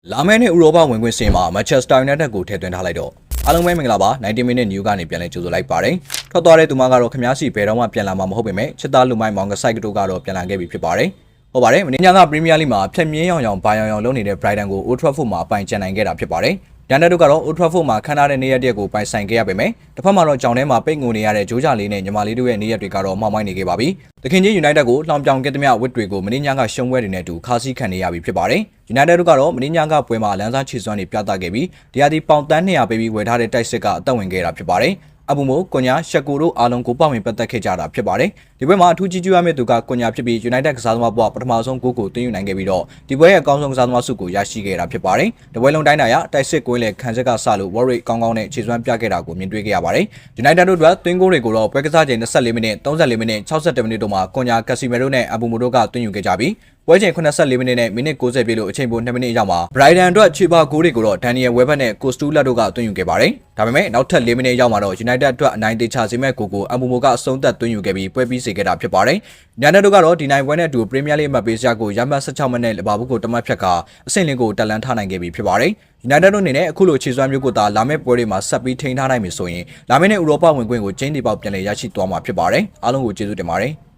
လာမယ့်နှစ်ဥရောပဝင်ခွင့်စင်မှာ Manchester United ကိုထည့်သွင်းထားလိုက်တော့အားလုံးပဲမင်္ဂလာပါ90 minute new ကနေပြန်လည်ကြိုဆိုလိုက်ပါတယ်ထွက်သွားတဲ့သူမကတော့ခမားစီဘယ်တော့မှပြန်လာမှာမဟုတ်ပေမဲ့ချစ်သားလူမိုင်းမောင်ကဆိုင်ကတိုကတော့ပြန်လာခဲ့ပြီဖြစ်ပါတယ်ဟုတ်ပါတယ်မင်းညာက Premier League မှာဖြတ်မြင်းရောင်ဘာရောင်လုပ်နေတဲ့ Brighton ကို Old Trafford မှာပိုင်ကျန်နိုင်ခဲ့တာဖြစ်ပါတယ်ရန်တဲ့တို့ကတော့ Old Trafford မှာခန်းထားတဲ့နေရက်တရက်ကိုပိုင်ဆိုင်ခဲ့ရပေမဲ့တစ်ဖက်မှာတော့ကြောင်ထဲမှာပိတ်ငုံနေရတဲ့ဂျိုးဂျာလေးနဲ့ညီမလေးတို့ရဲ့နေရက်တွေကတော့မှောင်မိုင်းနေခဲ့ပါပြီ။တခင်ကြီး United ကိုလှောင်ပြောင်ခဲ့သမျှဝစ်တွေကိုမင်းညာကရှုံးပွဲတွေနဲ့တူခါးစည်းခံနေရပြီဖြစ်ပါတယ်။ United တို့ကတော့မင်းညာကပွဲမှာလမ်းစားခြေစွမ်းတွေပြသခဲ့ပြီးတရားဒီပေါင်တန်း200ပေးပြီးဝယ်ထားတဲ့တိုက်စစ်ကအသက်ဝင်ခဲ့တာဖြစ်ပါတယ်။အဘူမိုကွန်ညာရှက်ကိုတို့အားလုံးကိုပောက်ဝင်ပတ်သက်ခဲ့ကြတာဖြစ်ပါတယ်ဒီပွဲမှာအထူးကြီးကျူးရမယ့်သူကကွန်ညာဖြစ်ပြီး United ကစားသမားဘဝပထမဆုံးဂိုးကိုသွင်းယူနိုင်ခဲ့ပြီးတော့ဒီပွဲရဲ့အကောင်းဆုံးကစားသမားဆုကိုရရှိခဲ့တာဖြစ်ပါတယ်ဒီပွဲလုံးတိုင်းတာရတိုက်စစ်ကွင်းလေခံချက်ကစလို့ Warwick ကောင်းကောင်းနဲ့ခြေစွမ်းပြခဲ့တာကိုမြင်တွေ့ခဲ့ရပါတယ် United တို့အတွက်သွင်းဂိုးတွေကိုတော့ပွဲကစားချိန်24မိနစ်34မိနစ်62မိနစ်တို့မှာကွန်ညာကက်စီမီရိုနဲ့အဘူမိုတို့ကသွင်းယူခဲ့ကြပြီးပွဲချိန်84မိနစ်နဲ့မိနစ်90ပြည့်လို့အချိန်ပို2မိနစ်အရောက်မှာ Brighton အတွက်ခြေပါဂိုးတွေကိုတော့ Daniel Welbeck နဲ့ Costello တို့ကသွင်းယူခဲ့ပါတယ်ဒါပေမဲ့နောက်ထပ်4မိနစ်အရောက်မှာတော့ United အတွက်အနိုင်တေချစေမဲ့ဂိုးကိုအဘူမိုကအဆုံးသတ်သွင်းယူခဲ့ပြီးပွဲပြီးစေခဲ့တာဖြစ်ပါတယ် United တို့ကတော့ဒီနိုင်ပွဲနဲ့အတူ Premier League အမှတ်ပေးစရာကိုရမှတ်16မိနစ်လီဗာပူးကိုတမတ်ဖြတ်ကအဆင့်လင်းကိုတက်လန်းထားနိုင်ခဲ့ပြီဖြစ်ပါတယ် United တို့အနေနဲ့အခုလိုခြေစွမ်းမျိုးကိုသာလာမယ့်ပွဲတွေမှာဆက်ပြီးထိန်းထားနိုင်ပြီဆိုရင်လာမယ့်နှစ်ဥရောပဝင်ခွင့်ကိုကျင်းတီပေါက်ပြန်လည်ရရှိသွားမှာဖြစ်ပါတယ်အားလုံးကိုကျေးဇူးတင်ပါတယ်